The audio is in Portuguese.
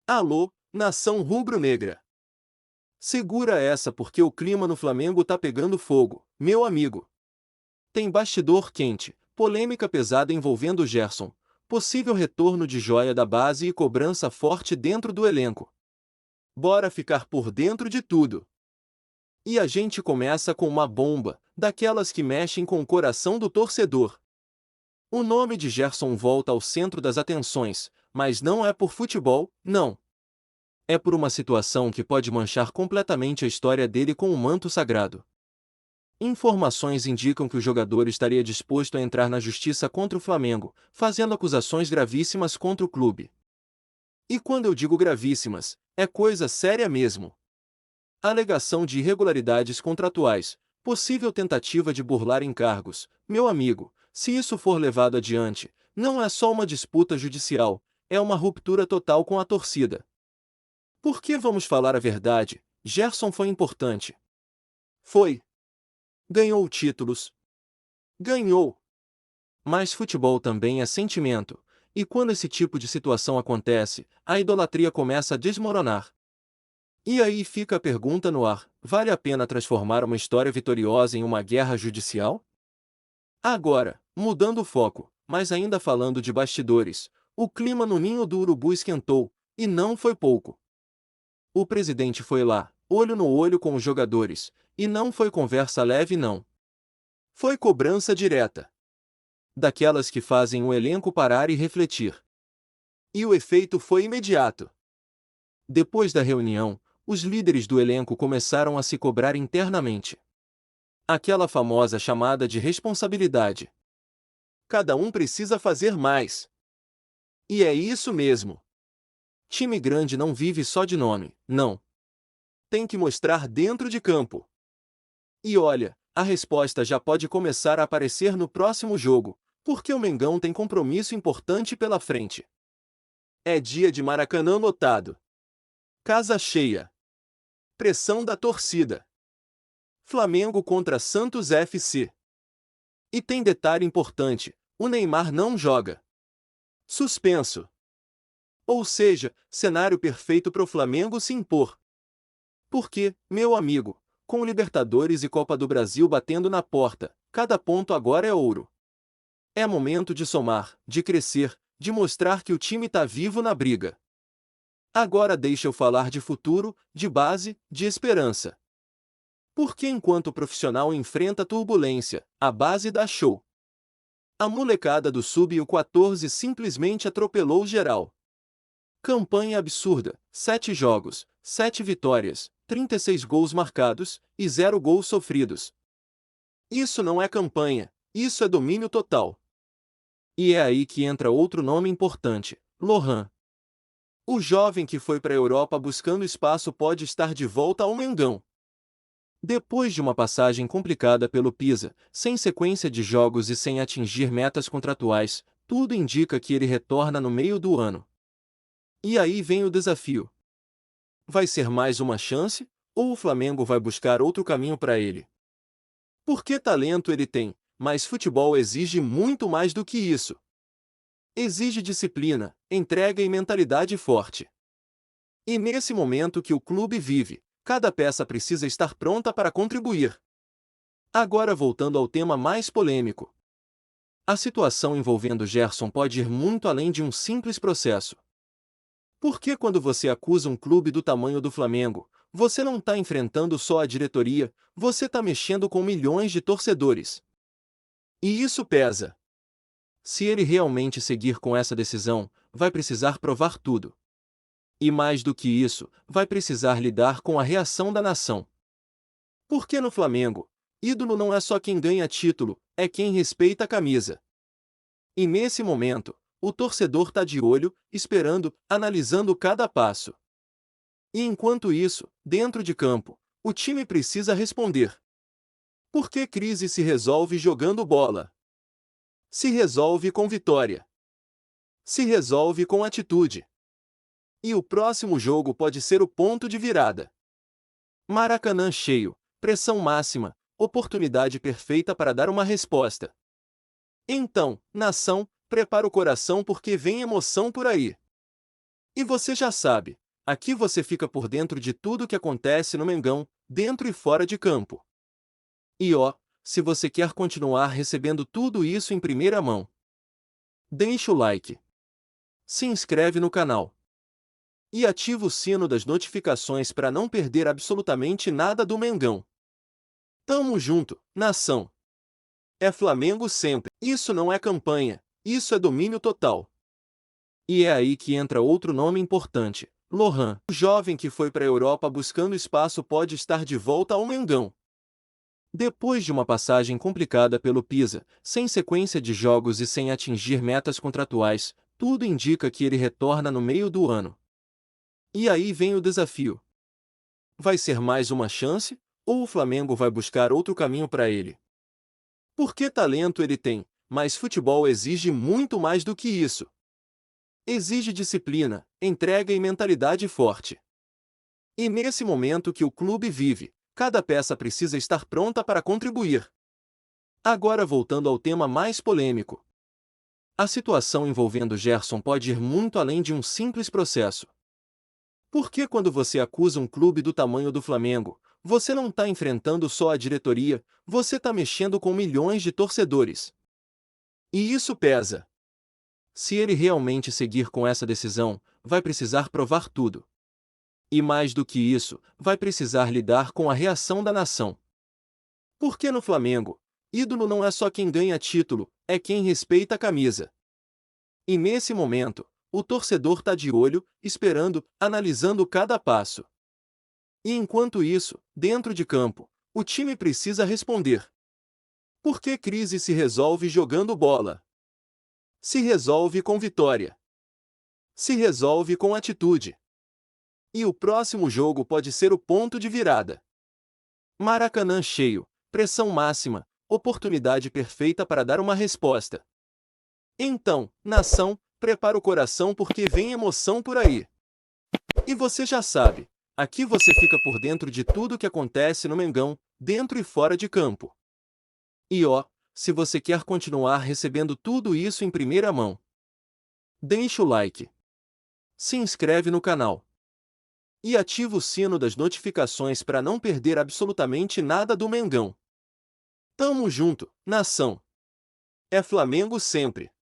Alô, nação rubro-negra. Segura essa porque o clima no Flamengo tá pegando fogo, meu amigo. Tem bastidor quente, polêmica pesada envolvendo Gerson, possível retorno de joia da base e cobrança forte dentro do elenco. Bora ficar por dentro de tudo. E a gente começa com uma bomba, daquelas que mexem com o coração do torcedor. O nome de Gerson volta ao centro das atenções, mas não é por futebol, não. É por uma situação que pode manchar completamente a história dele com o manto sagrado. Informações indicam que o jogador estaria disposto a entrar na justiça contra o Flamengo, fazendo acusações gravíssimas contra o clube. E quando eu digo gravíssimas, é coisa séria mesmo. Alegação de irregularidades contratuais, possível tentativa de burlar encargos. Meu amigo, se isso for levado adiante, não é só uma disputa judicial, é uma ruptura total com a torcida. Porque vamos falar a verdade, Gerson foi importante. Foi. Ganhou títulos. Ganhou. Mas futebol também é sentimento, e quando esse tipo de situação acontece, a idolatria começa a desmoronar. E aí fica a pergunta no ar: vale a pena transformar uma história vitoriosa em uma guerra judicial? Agora, mudando o foco, mas ainda falando de bastidores, o clima no ninho do urubu esquentou, e não foi pouco. O presidente foi lá, olho no olho com os jogadores, e não foi conversa leve não. Foi cobrança direta. Daquelas que fazem o elenco parar e refletir. E o efeito foi imediato. Depois da reunião, os líderes do elenco começaram a se cobrar internamente. Aquela famosa chamada de responsabilidade. Cada um precisa fazer mais. E é isso mesmo. Time grande não vive só de nome, não. Tem que mostrar dentro de campo. E olha, a resposta já pode começar a aparecer no próximo jogo, porque o Mengão tem compromisso importante pela frente. É dia de Maracanã lotado. Casa cheia. Pressão da torcida. Flamengo contra Santos FC. E tem detalhe importante: o Neymar não joga. Suspenso. Ou seja, cenário perfeito para o Flamengo se impor. Porque, meu amigo, com Libertadores e Copa do Brasil batendo na porta, cada ponto agora é ouro. É momento de somar, de crescer, de mostrar que o time tá vivo na briga. Agora deixa eu falar de futuro, de base, de esperança. Porque enquanto o profissional enfrenta turbulência, a base dá show. A molecada do Sub-14 simplesmente atropelou geral. Campanha absurda, 7 jogos, 7 vitórias, 36 gols marcados e 0 gols sofridos. Isso não é campanha, isso é domínio total. E é aí que entra outro nome importante, Lohan. O jovem que foi para a Europa buscando espaço pode estar de volta ao Mengão. Depois de uma passagem complicada pelo Pisa, sem sequência de jogos e sem atingir metas contratuais, tudo indica que ele retorna no meio do ano. E aí vem o desafio. Vai ser mais uma chance, ou o Flamengo vai buscar outro caminho para ele? Porque talento ele tem, mas futebol exige muito mais do que isso. Exige disciplina, entrega e mentalidade forte. E nesse momento que o clube vive, cada peça precisa estar pronta para contribuir. Agora voltando ao tema mais polêmico. A situação envolvendo Gerson pode ir muito além de um simples processo. Porque quando você acusa um clube do tamanho do Flamengo, você não está enfrentando só a diretoria, você está mexendo com milhões de torcedores. E isso pesa. Se ele realmente seguir com essa decisão, vai precisar provar tudo. E mais do que isso, vai precisar lidar com a reação da nação. Porque no Flamengo, ídolo não é só quem ganha título, é quem respeita a camisa. E nesse momento, o torcedor está de olho, esperando, analisando cada passo. E enquanto isso, dentro de campo, o time precisa responder. Porque crise se resolve jogando bola. Se resolve com vitória. Se resolve com atitude. E o próximo jogo pode ser o ponto de virada. Maracanã cheio, pressão máxima, oportunidade perfeita para dar uma resposta. Então, nação, prepara o coração porque vem emoção por aí. E você já sabe, aqui você fica por dentro de tudo que acontece no Mengão, dentro e fora de campo. E ó, se você quer continuar recebendo tudo isso em primeira mão, deixa o like, se inscreve no canal e ativa o sino das notificações para não perder absolutamente nada do Mengão. Tamo junto, nação! É Flamengo sempre. Isso não é campanha, isso é domínio total. E é aí que entra outro nome importante, Lohan. O jovem que foi para a Europa buscando espaço pode estar de volta ao Mengão. Depois de uma passagem complicada pelo Pisa, sem sequência de jogos e sem atingir metas contratuais, tudo indica que ele retorna no meio do ano. E aí vem o desafio. Vai ser mais uma chance, ou o Flamengo vai buscar outro caminho para ele? Porque talento ele tem, mas futebol exige muito mais do que isso. Exige disciplina, entrega e mentalidade forte. E nesse momento que o clube vive, cada peça precisa estar pronta para contribuir. Agora voltando ao tema mais polêmico. A situação envolvendo Gerson pode ir muito além de um simples processo. Porque quando você acusa um clube do tamanho do Flamengo, você não está enfrentando só a diretoria, você está mexendo com milhões de torcedores. E isso pesa. Se ele realmente seguir com essa decisão, vai precisar provar tudo. E mais do que isso, vai precisar lidar com a reação da nação. Porque no Flamengo, ídolo não é só quem ganha título, é quem respeita a camisa. E nesse momento, o torcedor está de olho, esperando, analisando cada passo. E enquanto isso, dentro de campo, o time precisa responder. Porque crise se resolve jogando bola. Se resolve com vitória. Se resolve com atitude. E o próximo jogo pode ser o ponto de virada. Maracanã cheio, pressão máxima, oportunidade perfeita para dar uma resposta. Então, nação, prepara o coração porque vem emoção por aí. E você já sabe, aqui você fica por dentro de tudo que acontece no Mengão, dentro e fora de campo. E ó, se você quer continuar recebendo tudo isso em primeira mão, deixa o like, se inscreve no canal e ativa o sino das notificações para não perder absolutamente nada do Mengão. Tamo junto, nação! É Flamengo sempre!